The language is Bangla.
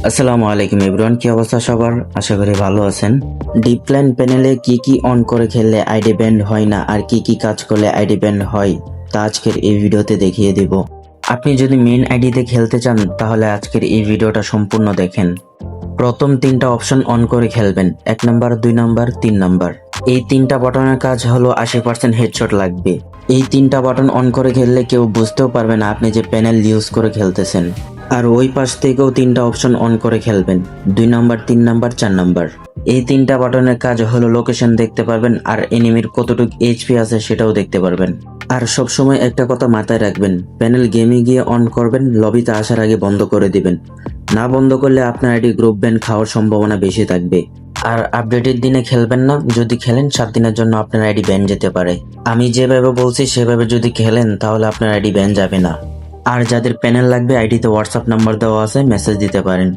আসসালামু আলাইকুম এভরিওয়ান, কি অবস্থা সবার? আশা করি ভালো আছেন। ডিপ্ল্যান প্যানেলে কি কি অন করে খেললে আইডি ব্যান্ড হয় না আর কি কি কাজ করলে আইডি ব্যান্ড হয় তা আজকের এই ভিডিওতে দেখিয়ে দেব। আপনি যদি মেইন আইডিতে খেলতে চান তাহলে আজকের এই ভিডিওটা সম্পূর্ণ দেখেন। প্রথম তিনটা অপশন অন করে খেলবেন, 1 নাম্বার, 2 নাম্বার, 3 নাম্বার। এই তিনটা বাটনের কাজ হলো 80% হেডশট লাগবে। এই তিনটা বাটন অন করে খেললে কেউ বুঝতেও পারবে না আপনি যে প্যানেল ইউজ করে খেলতেছেন। আর ওই পাশ থেকেও তিনটা অপশন অন করে খেলবেন, 2 নাম্বার, 3 নাম্বার, 4 নাম্বার। এই তিনটা বাটনের কাজ হলো লোকেশন দেখতে পারবেন আর এনিমির কতটুকু এইচপি আছে সেটাও দেখতে পারবেন। আর সবসময় একটা কথা মাথায় রাখবেন, প্যানেল গেমে গিয়ে অন করবেন, লবিতে আসার আগে বন্ধ করে দিবেন। না বন্ধ করলে আপনার আইডি গ্রুপ ব্যান খাওয়ার সম্ভাবনা বেশি থাকবে। আর আপডেটের দিনে খেলবেন না, যদি খেলেন 7 দিনের জন্য আপনার আইডি ব্যান যেতে পারে। আমি যেভাবে বলছি সেভাবে যদি খেলেন তাহলে আপনার আইডি ব্যান যাবে না। আর যাদের প্যানেল লাগবে আইডিতে হোয়াটসঅ্যাপ নাম্বার দেওয়া আছে, মেসেজ দিতে পারেন।